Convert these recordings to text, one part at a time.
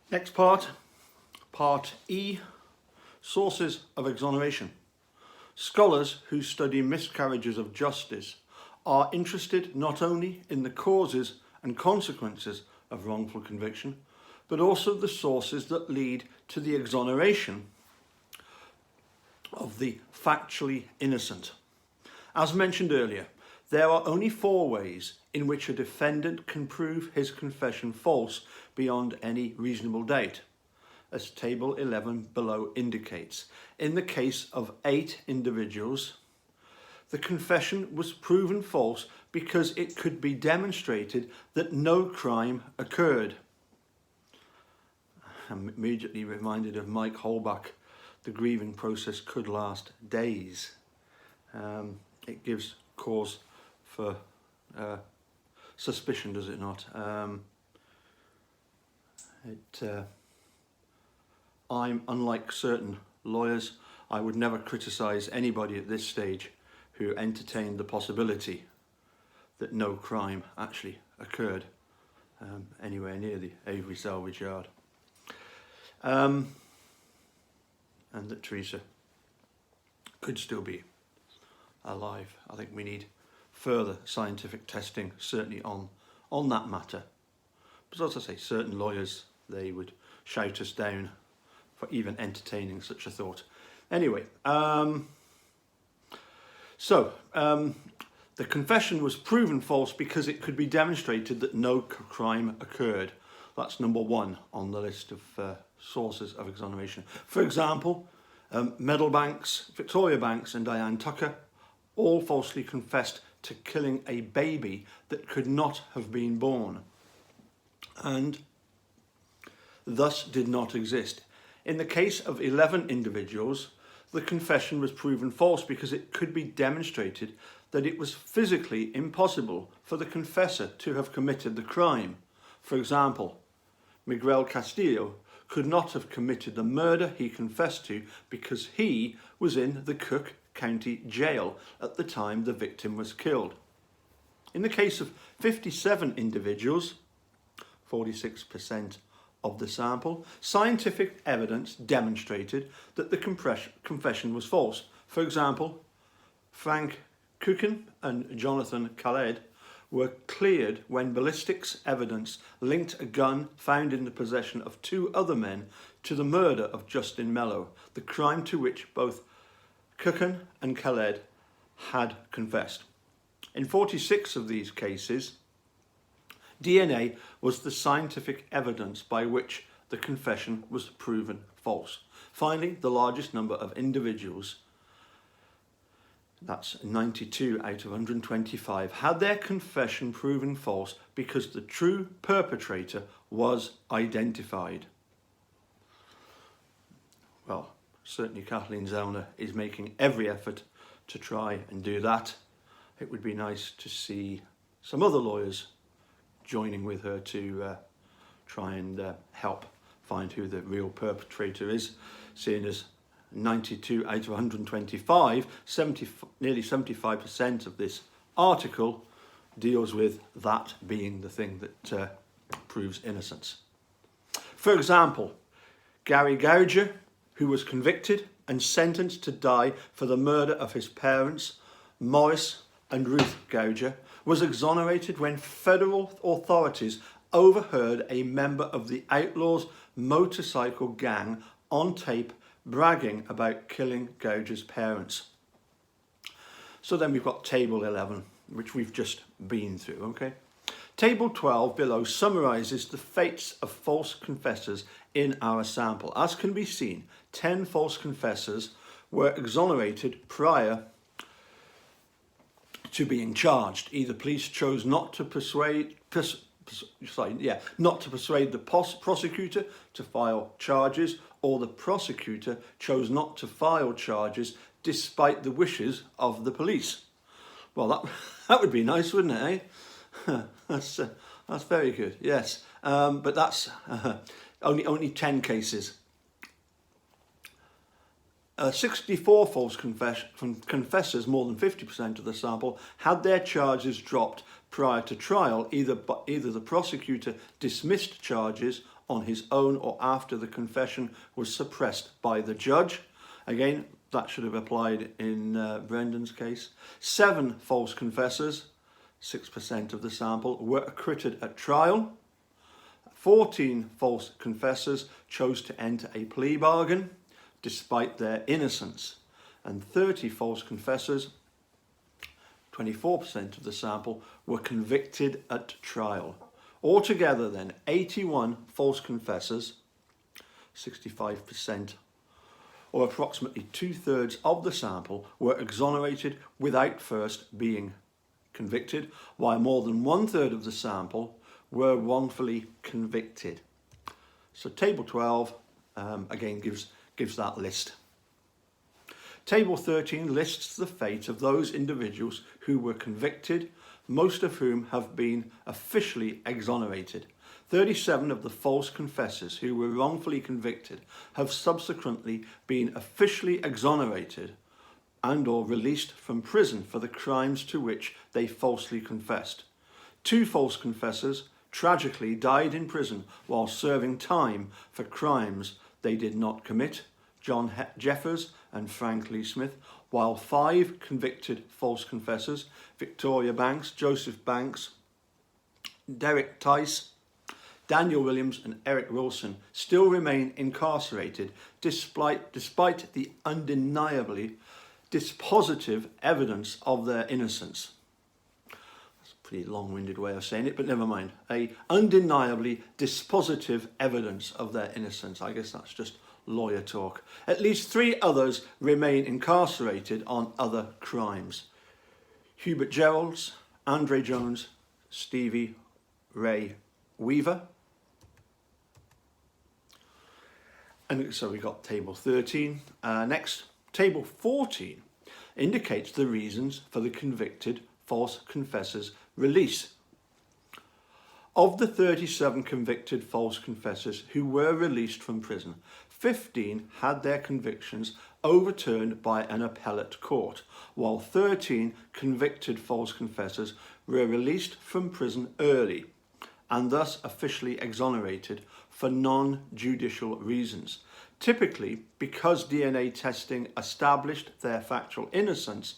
Next part, Part E, Sources of Exoneration. Scholars who study miscarriages of justice are interested not only in the causes and consequences of wrongful conviction, but also the sources that lead to the exoneration of the factually innocent. As mentioned earlier, there are only 4 ways in which a defendant can prove his confession false beyond any reasonable doubt, as Table 11 below indicates. In the case of 8 individuals, the confession was proven false because it could be demonstrated that no crime occurred. I'm immediately reminded of Mike Holbach. The grieving process could last days. It gives cause for suspicion, does it not? I'm unlike certain lawyers. I would never criticise anybody at this stage who entertained the possibility that no crime actually occurred anywhere near the Avery salvage yard. And that Teresa could still be alive. I think we need further scientific testing, certainly on that matter. But as I say, certain lawyers, they would shout us down for even entertaining such a thought. Anyway, the confession was proven false because it could be demonstrated that no crime occurred. That's number 1 on the list of sources of exoneration. For example, Meadowbanks, Victoria Banks and Diane Tucker all falsely confessed to killing a baby that could not have been born and thus did not exist. In the case of 11 individuals, the confession was proven false because it could be demonstrated that it was physically impossible for the confessor to have committed the crime. For example, Miguel Castillo could not have committed the murder he confessed to because he was in the Cook County Jail at the time the victim was killed. In the case of 57 individuals, 46% of the sample, scientific evidence demonstrated that the confession was false. For example, Frank Kuchen and Jonathan Khaled were cleared when ballistics evidence linked a gun found in the possession of 2 other men to the murder of Justin Mello, the crime to which both Kuchen and Khaled had confessed. In 46 of these cases, DNA was the scientific evidence by which the confession was proven false. Finally, the largest number of individuals, that's 92 out of 125, had their confession proven false because the true perpetrator was identified. Well, certainly Kathleen Zellner is making every effort to try and do that. It would be nice to see some other lawyers joining with her to try and help find who the real perpetrator is, seeing as 92 out of 125, nearly 75% of this article deals with that being the thing that proves innocence. For example, Gary Gouger, who was convicted and sentenced to die for the murder of his parents, Morris and Ruth Gouger, was exonerated when federal authorities overheard a member of the Outlaws motorcycle gang on tape bragging about killing Gouger's parents. So then we've got Table 11, which we've just been through, okay? Table 12 below summarises the fates of false confessors in our sample. As can be seen, 10 false confessors were exonerated prior to being charged. Either police chose not to persuade the prosecutor to file charges, or the prosecutor chose not to file charges despite the wishes of the police. Well, that would be nice, wouldn't it, eh? That's very good, yes. But that's only 10 cases. 64 false confessors, more than 50% of the sample, had their charges dropped prior to trial. Either the prosecutor dismissed charges on his own or after the confession was suppressed by the judge. Again, that should have applied in Brendan's case. 7 false confessors, 6% of the sample, were acquitted at trial. 14 false confessors chose to enter a plea bargain despite their innocence. And 30 false confessors, 24% of the sample, were convicted at trial. Altogether then, 81 false confessors, 65%, or approximately 2/3 of the sample, were exonerated without first being convicted, while more than 1/3 of the sample were wrongfully convicted. So table 12 again gives that list. Table 13 lists the fate of those individuals who were convicted, most of whom have been officially exonerated. 37 of the false confessors who were wrongfully convicted have subsequently been officially exonerated and or released from prison for the crimes to which they falsely confessed. 2 false confessors tragically died in prison while serving time for crimes they did not commit, John Jeffers and Frank Lee Smith, while 5 convicted false confessors, Victoria Banks, Joseph Banks, Derek Tice, Daniel Williams and Eric Wilson, still remain incarcerated despite the undeniably dispositive evidence of their innocence. That's a pretty long-winded way of saying it, but never mind. Undeniably dispositive evidence of their innocence. I guess that's just lawyer talk. At least 3 others remain incarcerated on other crimes. Hubert Geralds, Andre Jones, Stevie Ray Weaver. And so we got table 13. Next, table 14 indicates the reasons for the convicted false confessors' release. Of the 37 convicted false confessors who were released from prison, 15 had their convictions overturned by an appellate court, while 13 convicted false confessors were released from prison early and thus officially exonerated for non-judicial reasons. Typically, because DNA testing established their factual innocence,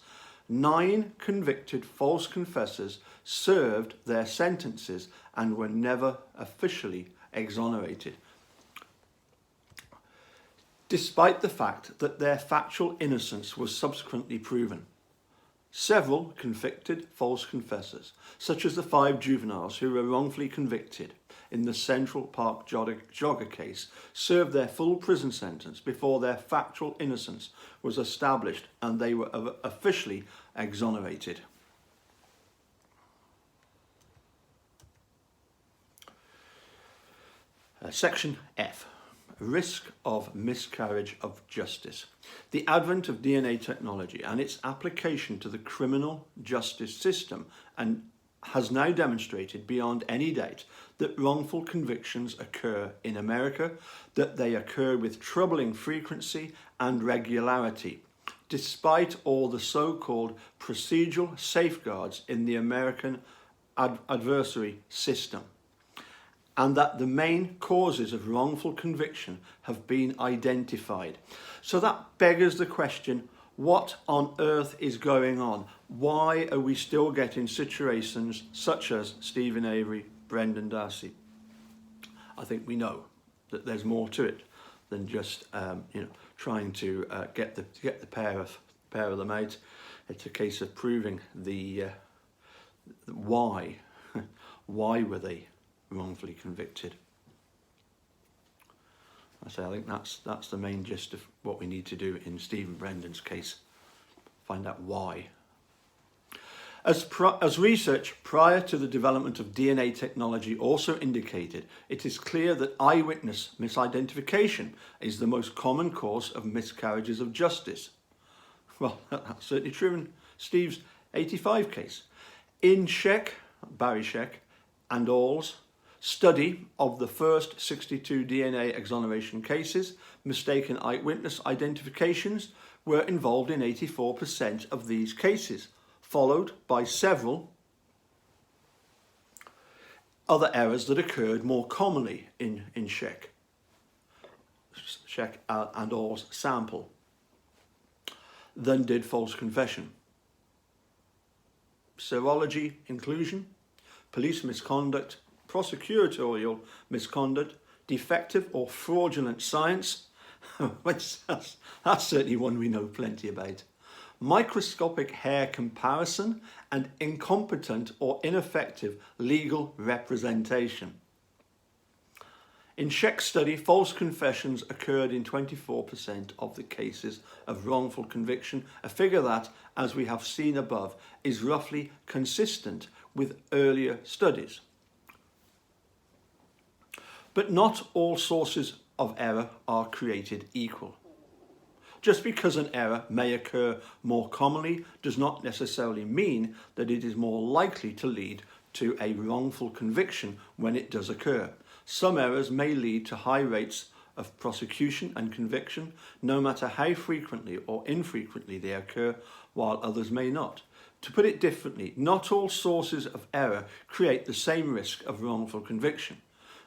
9 convicted false confessors served their sentences and were never officially exonerated, despite the fact that their factual innocence was subsequently proven. Several convicted false confessors, such as the 5 juveniles who were wrongfully convicted in the Central Park jogger case, served their full prison sentence before their factual innocence was established and they were officially exonerated. Section F. Risk of miscarriage of justice. The advent of DNA technology and its application to the criminal justice system has now demonstrated beyond any doubt that wrongful convictions occur in America, that they occur with troubling frequency and regularity, despite all the so-called procedural safeguards in the American adversary system, and that the main causes of wrongful conviction have been identified. So that beggars the question, what on earth is going on? Why are we still getting situations such as Stephen Avery, Brendan Darcy? I think we know that there's more to it than just trying to get the pair of them out. It's a case of proving the why were they wrongfully convicted. I think that's the main gist of what we need to do in Stephen Brendan's case. Find out why. As research prior to the development of DNA technology also indicated, it is clear that eyewitness misidentification is the most common cause of miscarriages of justice. Well, that's certainly true in Steve's 85 case. In Barry Scheck and all's study of the first 62 DNA exoneration cases, mistaken eyewitness identifications were involved in 84% of these cases, followed by several other errors that occurred more commonly in Sheck and Orr's sample than did false confession. Serology inclusion, police misconduct, prosecutorial misconduct, defective or fraudulent science, that's certainly one we know plenty about, microscopic hair comparison, and incompetent or ineffective legal representation. In Sheck's study, false confessions occurred in 24% of the cases of wrongful conviction, a figure that, as we have seen above, is roughly consistent with earlier studies. But not all sources of error are created equal. Just because an error may occur more commonly does not necessarily mean that it is more likely to lead to a wrongful conviction when it does occur. Some errors may lead to high rates of prosecution and conviction, no matter how frequently or infrequently they occur, while others may not. To put it differently, not all sources of error create the same risk of wrongful conviction.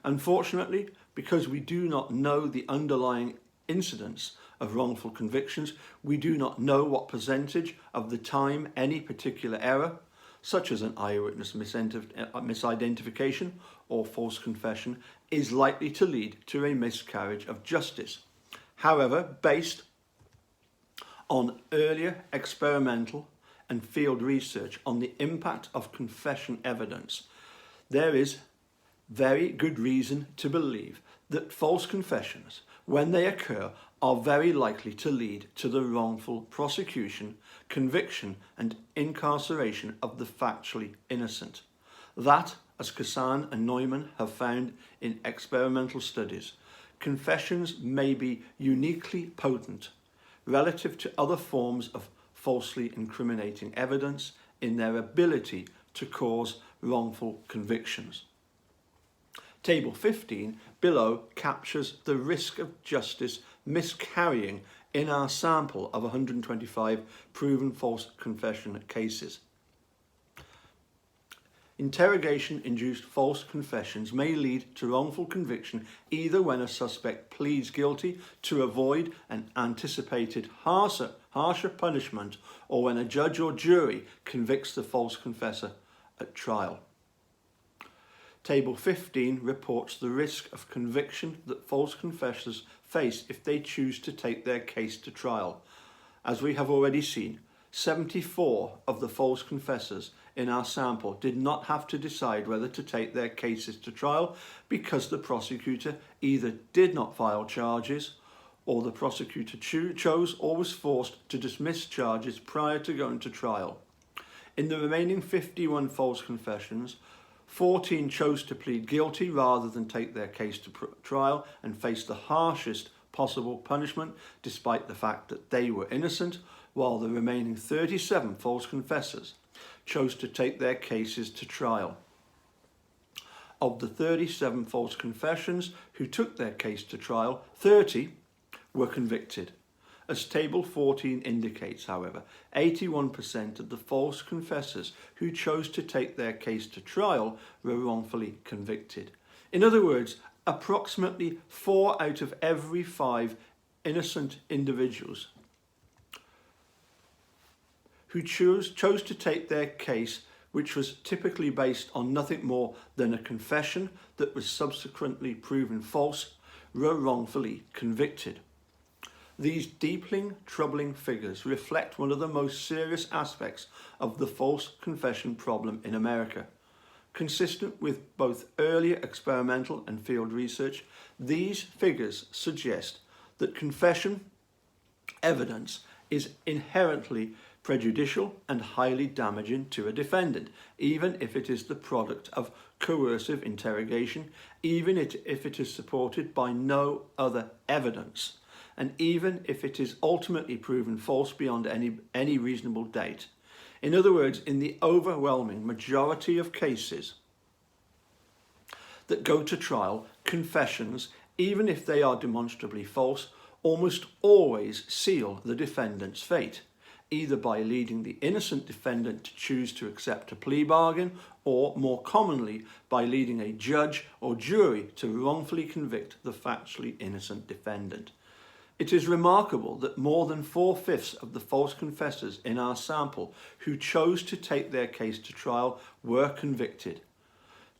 Unfortunately, because we do not know the underlying incidence of wrongful convictions, we do not know what percentage of the time any particular error, such as an eyewitness misidentification or false confession, is likely to lead to a miscarriage of justice. However, based on earlier experimental and field research on the impact of confession evidence, there is very good reason to believe that false confessions, when they occur, are very likely to lead to the wrongful prosecution, conviction, and incarceration of the factually innocent. That, as Kassan and Neumann have found in experimental studies, confessions may be uniquely potent relative to other forms of falsely incriminating evidence in their ability to cause wrongful convictions. Table 15 below captures the risk of justice miscarrying in our sample of 125 proven false confession cases. Interrogation-induced false confessions may lead to wrongful conviction either when a suspect pleads guilty to avoid an anticipated harsher punishment, or when a judge or jury convicts the false confessor at trial. Table 15 reports the risk of conviction that false confessors face if they choose to take their case to trial. As we have already seen, 74 of the false confessors in our sample did not have to decide whether to take their cases to trial because the prosecutor either did not file charges, or the prosecutor chose or was forced to dismiss charges prior to going to trial. In the remaining 51 false confessions, 14 chose to plead guilty rather than take their case to trial and face the harshest possible punishment despite the fact that they were innocent, while the remaining 37 false confessors chose to take their cases to trial. Of the 37 false confessions who took their case to trial, 30 were convicted. As Table 14 indicates, however, 81% of the false confessors who chose to take their case to trial were wrongfully convicted. In other words, approximately 4 out of every 5 innocent individuals who chose to take their case, which was typically based on nothing more than a confession that was subsequently proven false, were wrongfully convicted. These deeply troubling figures reflect one of the most serious aspects of the false confession problem in America. Consistent with both earlier experimental and field research, these figures suggest that confession evidence is inherently prejudicial and highly damaging to a defendant, even if it is the product of coercive interrogation, even if it is supported by no other evidence, and even if it is ultimately proven false beyond any reasonable doubt. In other words, in the overwhelming majority of cases that go to trial, confessions, even if they are demonstrably false, almost always seal the defendant's fate. either by leading the innocent defendant to choose to accept a plea bargain, or more commonly by leading a judge or jury to wrongfully convict the factually innocent defendant. It is remarkable that more than 4/5 of the false confessors in our sample who chose to take their case to trial were convicted.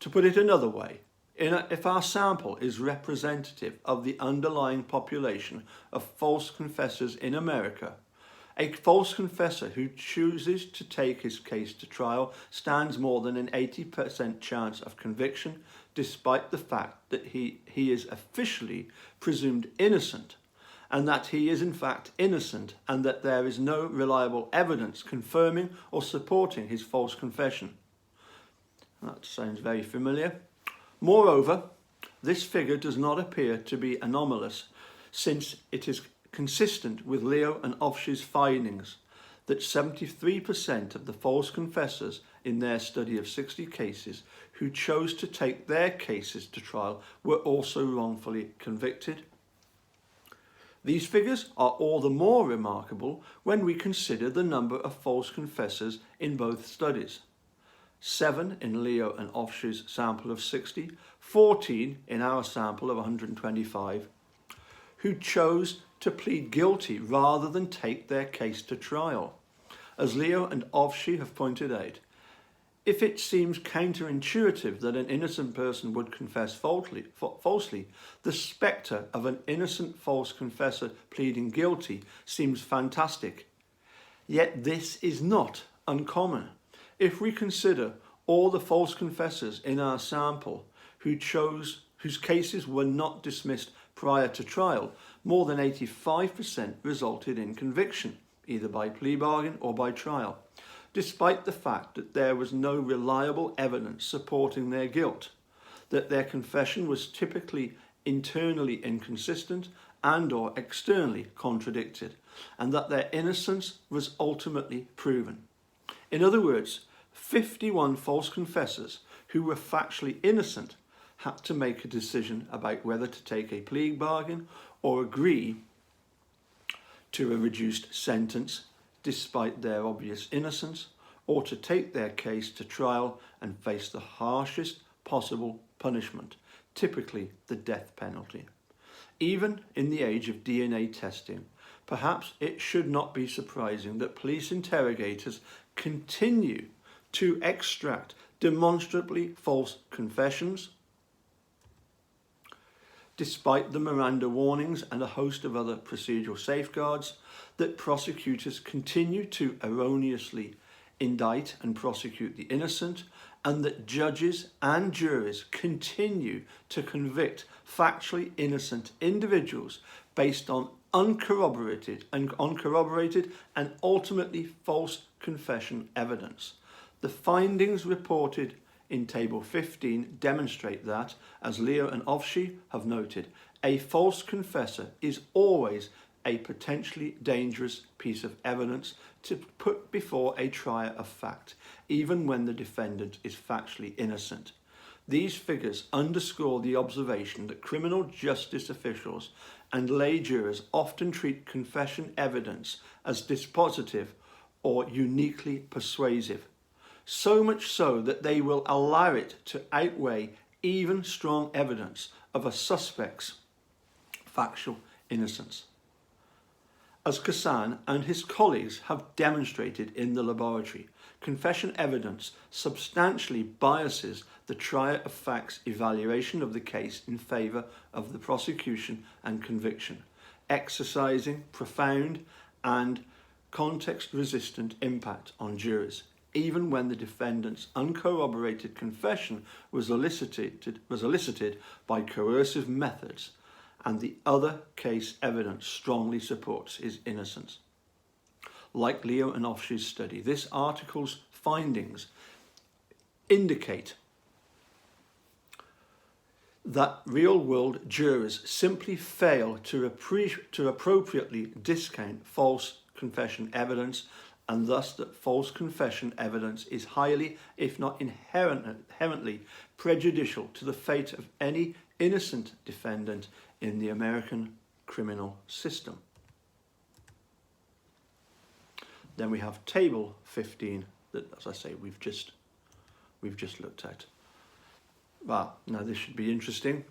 To put it another way, if our sample is representative of the underlying population of false confessors in America, a false confessor who chooses to take his case to trial stands more than an 80% chance of conviction, despite the fact that he is officially presumed innocent, and that he is in fact innocent, and that there is no reliable evidence confirming or supporting his false confession. That sounds very familiar. Moreover, this figure does not appear to be anomalous, since it is consistent with Leo and Ofshi's findings that 73% of the false confessors in their study of 60 cases who chose to take their cases to trial were also wrongfully convicted. These figures are all the more remarkable when we consider the number of false confessors in both studies. 7 in Leo and Ofshi's sample of 60, 14 in our sample of 125, who chose to plead guilty rather than take their case to trial. As Leo and Ofshi have pointed out, if it seems counterintuitive that an innocent person would confess falsely, the spectre of an innocent false confessor pleading guilty seems fantastic. Yet this is not uncommon. If we consider all the false confessors in our sample whose cases were not dismissed prior to trial, more than 85% resulted in conviction, either by plea bargain or by trial, despite the fact that there was no reliable evidence supporting their guilt, that their confession was typically internally inconsistent and or externally contradicted, and that their innocence was ultimately proven. In other words, 51 false confessors who were factually innocent had to make a decision about whether to take a plea bargain or agree to a reduced sentence despite their obvious innocence, or to take their case to trial and face the harshest possible punishment, typically the death penalty. Even in the age of DNA testing, perhaps it should not be surprising that police interrogators continue to extract demonstrably false confessions, despite the Miranda warnings and a host of other procedural safeguards, that prosecutors continue to erroneously indict and prosecute the innocent, and that judges and juries continue to convict factually innocent individuals based on uncorroborated and ultimately false confession evidence. The findings reported in Table 15 demonstrate that, as Leo and Ofshi have noted, a false confessor is always a potentially dangerous piece of evidence to put before a trier of fact, even when the defendant is factually innocent. These figures underscore the observation that criminal justice officials and lay jurors often treat confession evidence as dispositive or uniquely persuasive, so much so that they will allow it to outweigh even strong evidence of a suspect's factual innocence. As Kassan and his colleagues have demonstrated in the laboratory, confession evidence substantially biases the trier of fact's evaluation of the case in favour of the prosecution and conviction, exercising profound and context-resistant impact on jurors, even when the defendant's uncorroborated confession was elicited by coercive methods, and the other case evidence strongly supports his innocence. Like Leo and Ofshi's study, this article's findings indicate that real-world jurors simply fail to appropriately discount false confession evidence, and thus that false confession evidence is highly, if not inherently, prejudicial to the fate of any innocent defendant in the American criminal system. Then we have table 15 that, as I say, we've just looked at. Well, now this should be interesting.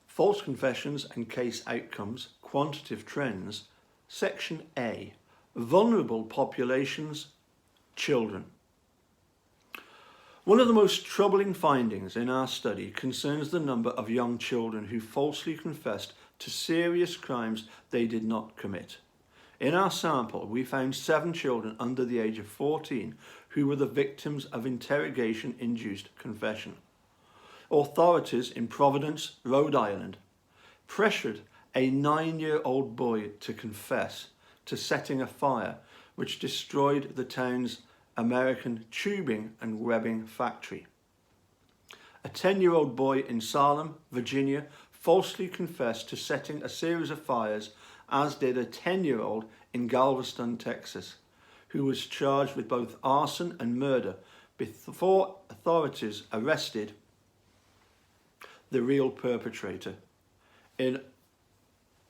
False confessions and case outcomes, quantitative trends, section A, vulnerable populations, children. One of the most troubling findings in our study concerns the number of young children who falsely confessed to serious crimes they did not commit. In our sample, we found 7 children under the age of 14 who were the victims of interrogation-induced confession. Authorities in Providence, Rhode Island, pressured a 9-year-old boy to confess to setting a fire which destroyed the town's American tubing and webbing factory. A 10-year-old boy in Salem, Virginia, falsely confessed to setting a series of fires, as did a 10-year-old in Galveston, Texas, who was charged with both arson and murder before authorities arrested the real perpetrator. In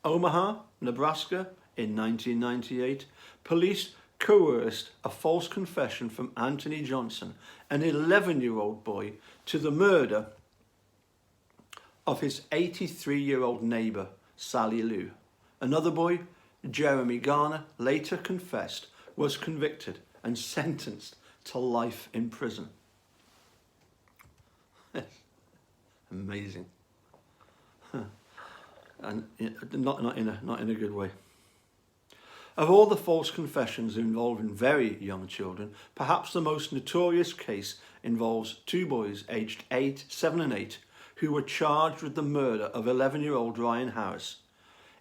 Omaha, Nebraska, in 1998, police coerced a false confession from Anthony Johnson, an 11-year-old boy, to the murder of his 83-year-old neighbour, Sally Lou. Another boy, Jeremy Garner, later confessed, was convicted and sentenced to life in prison. Amazing. And not in a good way. Of all the false confessions involving very young children, perhaps the most notorious case involves 2 boys aged 7 and 8 who were charged with the murder of 11-year-old Ryan Harris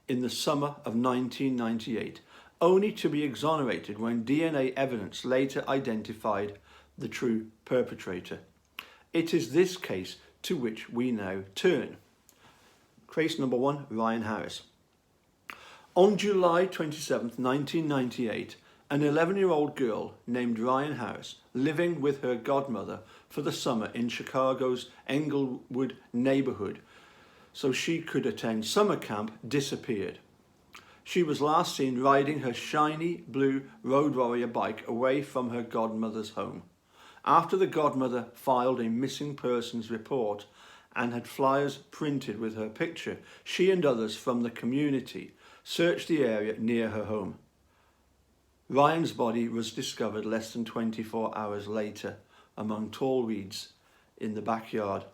in the summer of 1998, only to be exonerated when DNA evidence later identified the true perpetrator. It is this case to which we now turn. Case number 1, Ryan Harris. On July 27, 1998, an 11-year-old girl named Ryan Harris, living with her godmother for the summer in Chicago's Englewood neighborhood so she could attend summer camp, disappeared. She was last seen riding her shiny blue Road Warrior bike away from her godmother's home. After the godmother filed a missing persons report and had flyers printed with her picture, she and others from the community searched the area near her home. Ryan's body was discovered less than 24 hours later among tall reeds in the backyard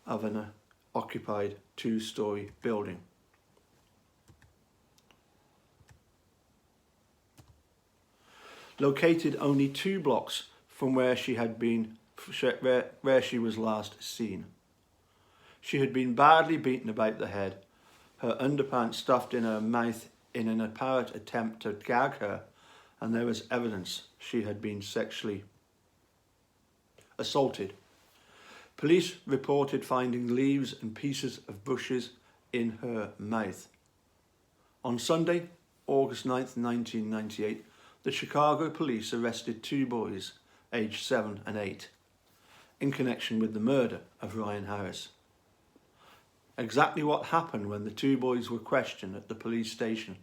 of an occupied 2-story building. Located only 2 blocks from where she was last seen. She had been badly beaten about the head, her underpants stuffed in her mouth in an apparent attempt to gag her, and there was evidence she had been sexually assaulted. Police reported finding leaves and pieces of bushes in her mouth. On Sunday, August 9th, 1998, the Chicago police arrested 2 boys, aged 7 and 8, in connection with the murder of Ryan Harris. Exactly what happened when the 2 boys were questioned at the police station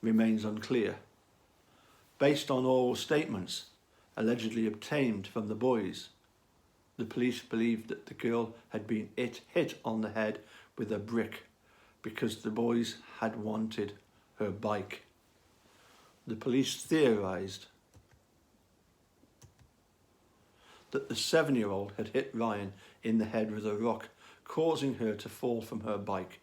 remains unclear. Based on oral statements allegedly obtained from the boys, the police believed that the girl had been hit on the head with a brick because the boys had wanted her bike. The police theorised that the 7-year-old had hit Ryan in the head with a rock, causing her to fall from her bike.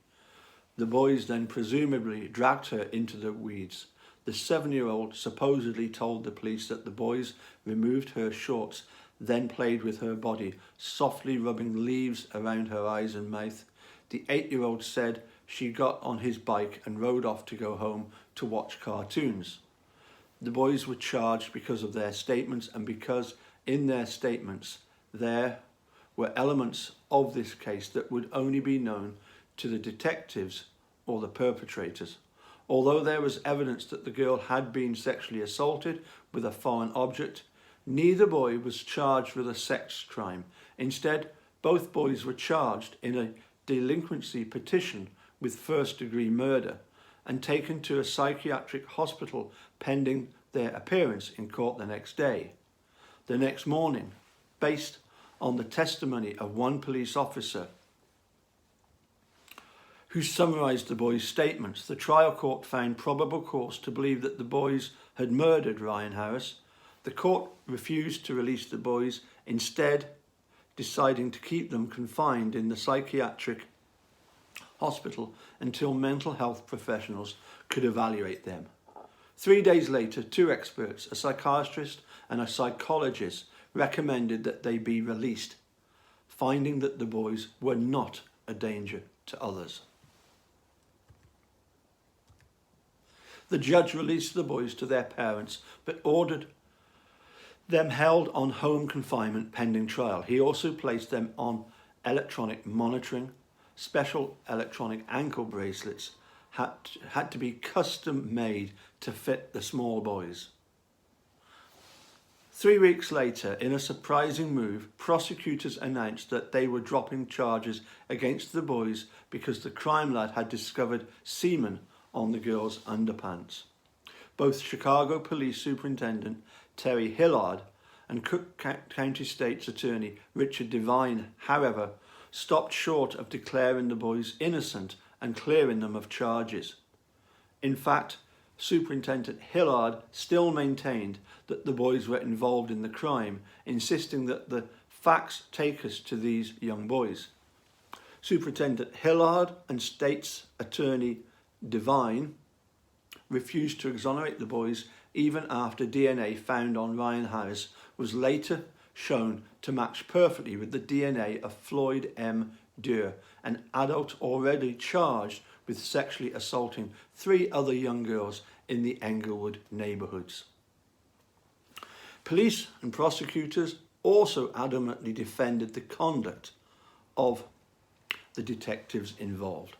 The boys then presumably dragged her into the weeds. The 7-year-old supposedly told the police that the boys removed her shorts, then played with her body, softly rubbing leaves around her eyes and mouth. The 8-year-old said she got on his bike and rode off to go home to watch cartoons. The boys were charged because of their statements and because in their statements there were elements of this case that would only be known to the detectives or the perpetrators. Although there was evidence that the girl had been sexually assaulted with a foreign object, neither boy was charged with a sex crime. Instead, both boys were charged in a delinquency petition with first-degree murder and taken to a psychiatric hospital pending their appearance in court the next day. The next morning, based on the testimony of one police officer who summarised the boys' statements, the trial court found probable cause to believe that the boys had murdered Ryan Harris. The court refused to release the boys, instead deciding to keep them confined in the psychiatric hospital until mental health professionals could evaluate them. 3 days later, 2 experts, a psychiatrist and a psychologist, recommended that they be released, finding that the boys were not a danger to others. The judge released the boys to their parents, but ordered them held on home confinement pending trial. He also placed them on electronic monitoring. Special electronic ankle bracelets had to be custom made to fit the small boys. 3 weeks later, in a surprising move, prosecutors announced that they were dropping charges against the boys because the crime lab had discovered semen on the girls' underpants. Both Chicago Police Superintendent Terry Hillard and Cook County State's Attorney Richard Devine, however, stopped short of declaring the boys innocent and clearing them of charges. In fact, Superintendent Hillard still maintained that the boys were involved in the crime, insisting that the facts take us to these young boys. Superintendent Hillard and State's Attorney Devine refused to exonerate the boys even after DNA found on Ryan Harris was later shown to match perfectly with the DNA of Floyd M. Durr, an adult already charged with sexually assaulting 3 other young girls in the Englewood neighbourhoods. Police and prosecutors also adamantly defended the conduct of the detectives involved.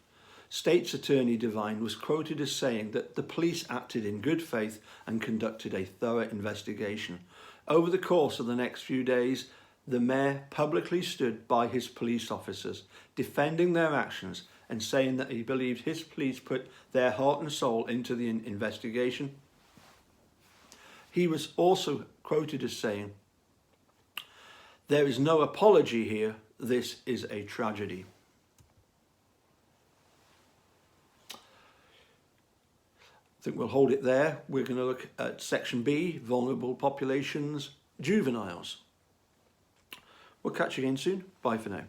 State's Attorney Devine was quoted as saying that the police acted in good faith and conducted a thorough investigation. Over the course of the next few days, the mayor publicly stood by his police officers, defending their actions and saying that he believed his police put their heart and soul into the investigation. He was also quoted as saying, "There is no apology here. This is a tragedy." I think we'll hold it there. We're going to look at Section B, Vulnerable Populations, Juveniles. We'll catch you again soon. Bye for now.